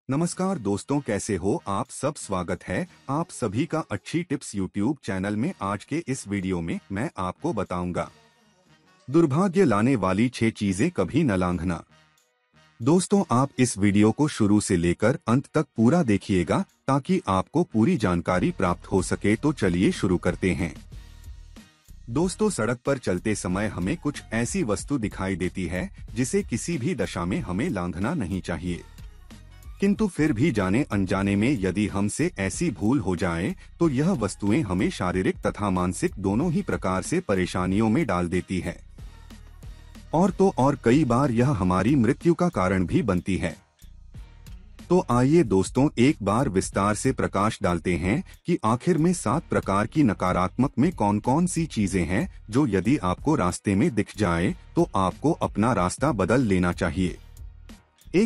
नमस्कार दोस्तों, कैसे हो आप सब। स्वागत है आप सभी का अच्छी टिप्स यूट्यूब चैनल में। आज के इस वीडियो में मैं आपको बताऊंगा दुर्भाग्य लाने वाली 6 चीजें कभी न लांघना। दोस्तों, आप इस वीडियो को शुरू से लेकर अंत तक पूरा देखिएगा ताकि आपको पूरी जानकारी प्राप्त हो सके। तो चलिए शुरू करते हैं। दोस्तों, सड़क पर चलते समय हमें कुछ ऐसी वस्तु दिखाई देती है जिसे किसी भी दशा में हमें लांघना नहीं चाहिए, किंतु फिर भी जाने अनजाने में यदि हमसे ऐसी भूल हो जाए तो यह वस्तुएं हमें शारीरिक तथा मानसिक दोनों ही प्रकार से परेशानियों में डाल देती है और तो और कई बार यह हमारी मृत्यु का कारण भी बनती है। तो आइए दोस्तों, एक बार विस्तार से प्रकाश डालते हैं कि आखिर में 7 प्रकार की नकारात्मक में कौन कौन सी चीजें हैं जो यदि आपको रास्ते में दिख जाए तो आपको अपना रास्ता बदल लेना चाहिए।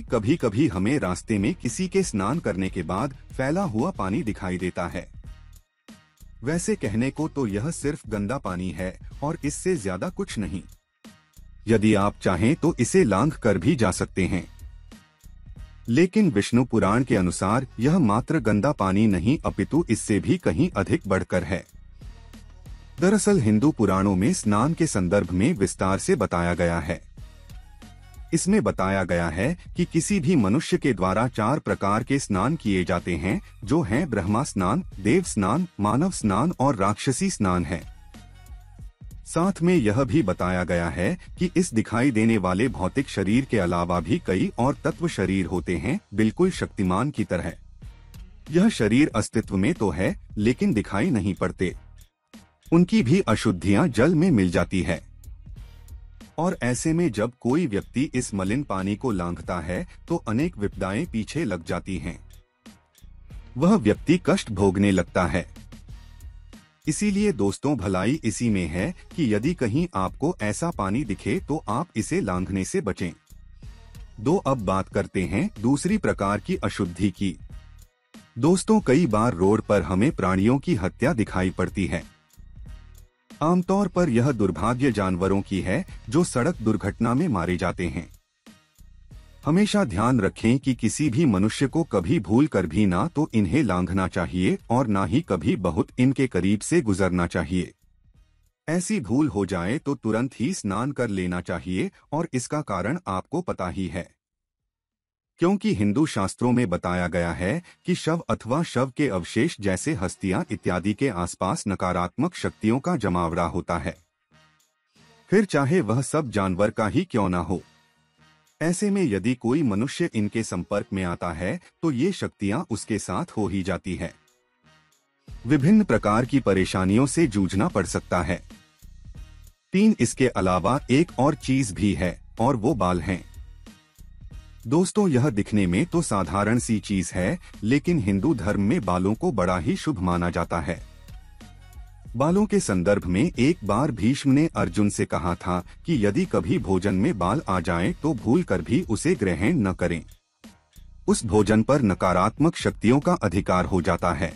कभी कभी हमें रास्ते में किसी के स्नान करने के बाद फैला हुआ पानी दिखाई देता है। वैसे कहने को तो यह सिर्फ गंदा पानी है और इससे ज्यादा कुछ नहीं। यदि आप चाहें तो इसे लांघ कर भी जा सकते हैं, लेकिन विष्णु पुराण के अनुसार यह मात्र गंदा पानी नहीं अपितु इससे भी कहीं अधिक बढ़कर है। दरअसल हिंदू पुराणों में स्नान के संदर्भ में विस्तार से बताया गया है। इसमें बताया गया है कि किसी भी मनुष्य के द्वारा 4 प्रकार के स्नान किए जाते हैं, जो हैं ब्रह्मा स्नान, देव स्नान, मानव स्नान और राक्षसी स्नान है। साथ में यह भी बताया गया है कि इस दिखाई देने वाले भौतिक शरीर के अलावा भी कई और तत्व शरीर होते हैं, बिल्कुल शक्तिमान की तरह। यह शरीर अस्तित्व में तो है लेकिन दिखाई नहीं पड़ते। उनकी भी अशुद्धियां जल में मिल जाती है और ऐसे में जब कोई व्यक्ति इस मलिन पानी को लांघता है तो अनेक विपदाएं पीछे लग जाती हैं। वह व्यक्ति कष्ट भोगने लगता है। इसीलिए दोस्तों, भलाई इसी में है कि यदि कहीं आपको ऐसा पानी दिखे तो आप इसे लांघने से बचें। अब बात करते हैं दूसरी प्रकार की अशुद्धि की। दोस्तों, कई बार रोड पर हमें प्राणियों की हत्या दिखाई पड़ती है। आमतौर पर यह दुर्भाग्य जानवरों की है जो सड़क दुर्घटना में मारे जाते हैं। हमेशा ध्यान रखें कि किसी भी मनुष्य को कभी भूल कर भी ना तो इन्हें लांघना चाहिए और ना ही कभी बहुत इनके करीब से गुजरना चाहिए। ऐसी भूल हो जाए तो तुरंत ही स्नान कर लेना चाहिए और इसका कारण आपको पता ही है, क्योंकि हिंदू शास्त्रों में बताया गया है कि शव अथवा शव के अवशेष जैसे हस्तियां इत्यादि के आसपास नकारात्मक शक्तियों का जमावड़ा होता है, फिर चाहे वह सब जानवर का ही क्यों ना हो। ऐसे में यदि कोई मनुष्य इनके संपर्क में आता है तो ये शक्तियां उसके साथ हो ही जाती है। विभिन्न प्रकार की परेशानियों से जूझना पड़ सकता है। इसके अलावा एक और चीज भी है और वो बाल हैं। दोस्तों, यह दिखने में तो साधारण सी चीज है, लेकिन हिंदू धर्म में बालों को बड़ा ही शुभ माना जाता है। बालों के संदर्भ में एक बार भीष्म ने अर्जुन से कहा था कि यदि कभी भोजन में बाल आ जाएं तो भूल कर भी उसे ग्रहण न करें। उस भोजन पर नकारात्मक शक्तियों का अधिकार हो जाता है।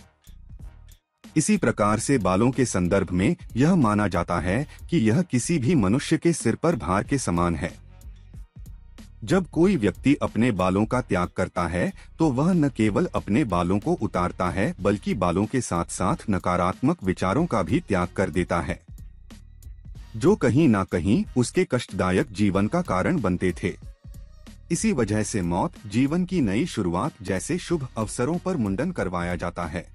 इसी प्रकार से बालों के संदर्भ में यह माना जाता है कि यह किसी भी मनुष्य के सिर पर भार के समान है। जब कोई व्यक्ति अपने बालों का त्याग करता है तो वह न केवल अपने बालों को उतारता है बल्कि बालों के साथ साथ नकारात्मक विचारों का भी त्याग कर देता है, जो कहीं ना कहीं उसके कष्टदायक जीवन का कारण बनते थे। इसी वजह से मौत, जीवन की नई शुरुआत जैसे शुभ अवसरों पर मुंडन करवाया जाता है।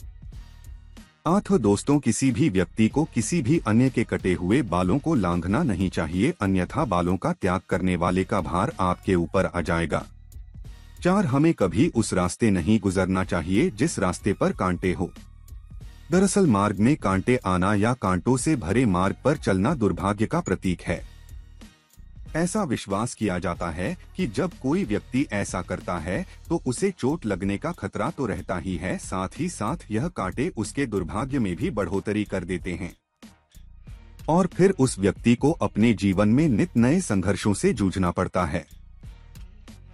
दोस्तों, किसी भी व्यक्ति को किसी भी अन्य के कटे हुए बालों को लांघना नहीं चाहिए, अन्यथा बालों का त्याग करने वाले का भार आपके ऊपर आ जाएगा। हमें कभी उस रास्ते नहीं गुजरना चाहिए जिस रास्ते पर कांटे हो। दरअसल मार्ग में कांटे आना या कांटों से भरे मार्ग पर चलना दुर्भाग्य का प्रतीक है। ऐसा विश्वास किया जाता है कि जब कोई व्यक्ति ऐसा करता है तो उसे चोट लगने का खतरा तो रहता ही है, साथ ही साथ यह कांटे उसके दुर्भाग्य में भी बढ़ोतरी कर देते हैं और फिर उस व्यक्ति को अपने जीवन में नित नए संघर्षों से जूझना पड़ता है।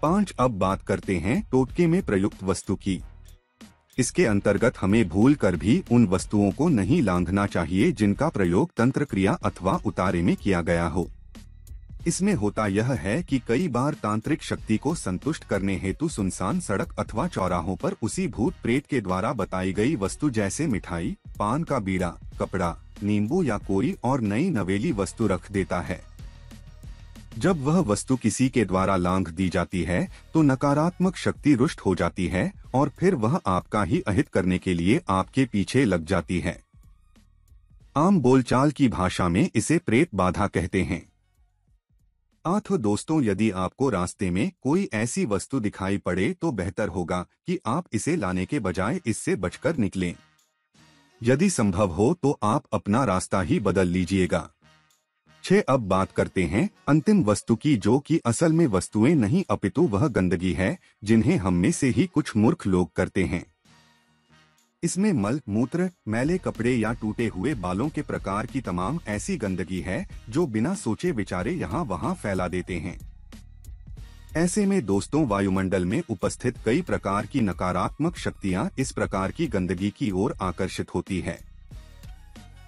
अब बात करते हैं टोटके में प्रयुक्त वस्तु की। इसके अंतर्गत हमें भूल कर भी उन वस्तुओं को नहीं लांघना चाहिए जिनका प्रयोग तंत्र क्रिया अथवा उतारे में किया गया हो। इसमें होता यह है कि कई बार तांत्रिक शक्ति को संतुष्ट करने हेतु सुनसान सड़क अथवा चौराहों पर उसी भूत प्रेत के द्वारा बताई गई वस्तु जैसे मिठाई, पान का बीड़ा, कपड़ा, नींबू या कोई और नई नवेली वस्तु रख देता है। जब वह वस्तु किसी के द्वारा लांघ दी जाती है तो नकारात्मक शक्ति रुष्ट हो जाती है और फिर वह आपका ही अहित करने के लिए आपके पीछे लग जाती है। आम बोलचाल की भाषा में इसे प्रेत बाधा कहते हैं। तो दोस्तों, यदि आपको रास्ते में कोई ऐसी वस्तु दिखाई पड़े तो बेहतर होगा कि आप इसे लाने के बजाय इससे बचकर निकलें। यदि संभव हो तो आप अपना रास्ता ही बदल लीजिएगा। 6 अब बात करते हैं अंतिम वस्तु की, जो कि असल में वस्तुएं नहीं अपितु वह गंदगी है जिन्हें हम में से ही कुछ मूर्ख लोग करते हैं। इसमें मल मूत्र, मैले कपड़े या टूटे हुए बालों के प्रकार की तमाम ऐसी गंदगी है जो बिना सोचे विचारे यहाँ वहाँ फैला देते हैं। ऐसे में दोस्तों, वायुमंडल में उपस्थित कई प्रकार की नकारात्मक शक्तियाँ इस प्रकार की गंदगी की ओर आकर्षित होती है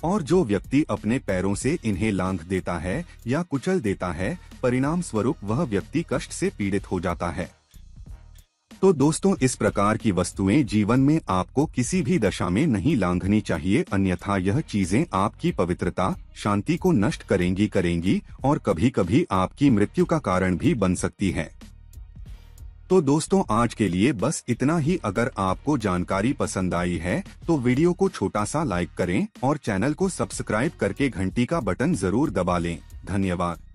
और जो व्यक्ति अपने पैरों से इन्हें लांघ देता है या कुचल देता है, परिणाम स्वरूप वह व्यक्ति कष्ट से पीड़ित हो जाता है। तो दोस्तों, इस प्रकार की वस्तुएं जीवन में आपको किसी भी दशा में नहीं लांघनी चाहिए, अन्यथा यह चीजें आपकी पवित्रता, शांति को नष्ट करेंगी और कभी कभी आपकी मृत्यु का कारण भी बन सकती है। तो दोस्तों, आज के लिए बस इतना ही। अगर आपको जानकारी पसंद आई है तो वीडियो को छोटा सा लाइक करें और चैनल को सब्सक्राइब करके घंटी का बटन जरूर दबा लें। धन्यवाद।